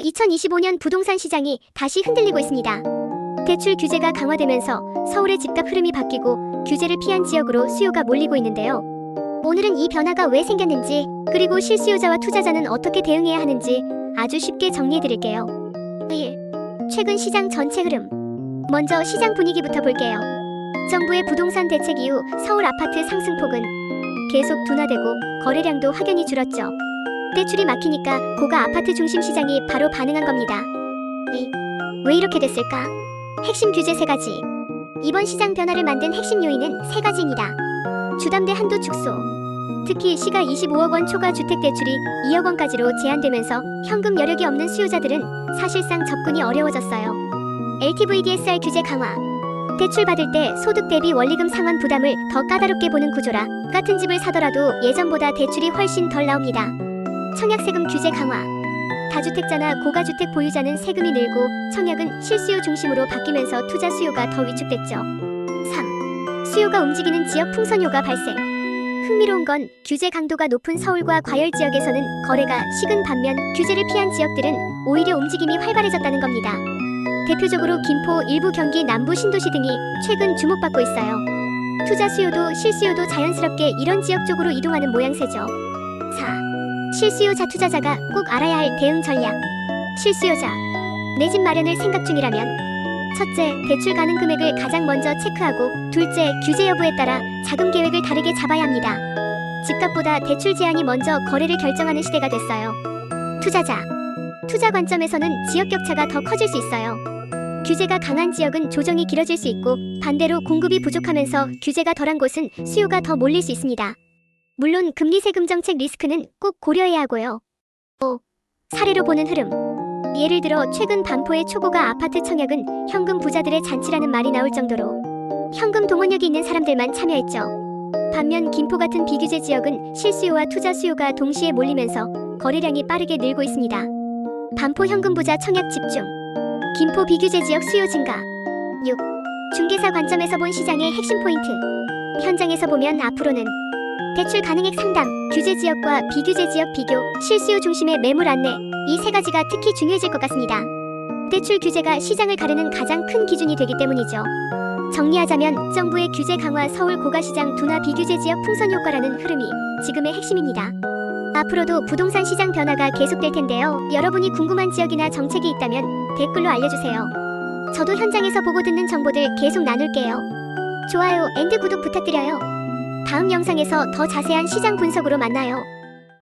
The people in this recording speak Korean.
2025년 부동산 시장이 다시 흔들리고 있습니다. 대출 규제가 강화되면서 서울의 집값 흐름이 바뀌고 규제를 피한 지역으로 수요가 몰리고 있는데요. 오늘은 이 변화가 왜 생겼는지, 그리고 실수요자와 투자자는 어떻게 대응해야 하는지 아주 쉽게 정리해드릴게요. 1. 최근 시장 전체 흐름. 먼저 시장 분위기부터 볼게요. 정부의 부동산 대책 이후 서울 아파트 상승폭은 계속 둔화되고 거래량도 확연히 줄었죠. 대출이 막히니까 고가 아파트 중심 시장이 바로 반응한 겁니다. 왜 이렇게 됐을까? 핵심 규제 3가지. 이번 시장 변화를 만든 핵심 요인은 3가지입니다. 주담대 한도 축소. 특히 시가 25억 원 초과 주택 대출이 2억 원까지로 제한되면서 현금 여력이 없는 수요자들은 사실상 접근이 어려워졌어요. LTV DSR 규제 강화. 대출 받을 때 소득 대비 원리금 상환 부담을 더 까다롭게 보는 구조라 같은 집을 사더라도 예전보다 대출이 훨씬 덜 나옵니다. 청약세금 규제 강화. 다주택자나 고가주택 보유자는 세금이 늘고 청약은 실수요 중심으로 바뀌면서 투자 수요가 더 위축됐죠. 3. 수요가 움직이는 지역 풍선효과 발생. 흥미로운 건 규제 강도가 높은 서울과 과열 지역에서는 거래가 식은 반면 규제를 피한 지역들은 오히려 움직임이 활발해졌다는 겁니다. 대표적으로 김포, 일부 경기 남부 신도시 등이 최근 주목받고 있어요. 투자 수요도 실수요도 자연스럽게 이런 지역 쪽으로 이동하는 모양새죠. 4. 실수요자 투자자가 꼭 알아야 할 대응 전략. 실수요자, 내 집 마련을 생각 중이라면 첫째, 대출 가능 금액을 가장 먼저 체크하고 둘째, 규제 여부에 따라 자금 계획을 다르게 잡아야 합니다. 집값보다 대출 제한이 먼저 거래를 결정하는 시대가 됐어요. 투자자, 투자 관점에서는 지역 격차가 더 커질 수 있어요. 규제가 강한 지역은 조정이 길어질 수 있고 반대로 공급이 부족하면서 규제가 덜한 곳은 수요가 더 몰릴 수 있습니다. 물론 금리 세금 정책 리스크는 꼭 고려해야 하고요. 5. 사례로 보는 흐름. 예를 들어 최근 반포의 초고가 아파트 청약은 현금 부자들의 잔치라는 말이 나올 정도로 현금 동원력이 있는 사람들만 참여했죠. 반면 김포 같은 비규제 지역은 실수요와 투자 수요가 동시에 몰리면서 거래량이 빠르게 늘고 있습니다. 반포 현금 부자 청약 집중. 김포 비규제 지역 수요 증가. 6. 중개사 관점에서 본 시장의 핵심 포인트. 현장에서 보면 앞으로는 대출 가능액 상담, 규제 지역과 비규제 지역 비교, 실수요 중심의 매물 안내, 이 3가지가 특히 중요해질 것 같습니다. 대출 규제가 시장을 가르는 가장 큰 기준이 되기 때문이죠. 정리하자면 정부의 규제 강화, 서울 고가시장 둔화, 비규제 지역 풍선 효과라는 흐름이 지금의 핵심입니다. 앞으로도 부동산 시장 변화가 계속될 텐데요. 여러분이 궁금한 지역이나 정책이 있다면 댓글로 알려주세요. 저도 현장에서 보고 듣는 정보들 계속 나눌게요. 좋아요, 구독 부탁드려요. 다음 영상에서 더 자세한 시장 분석으로 만나요.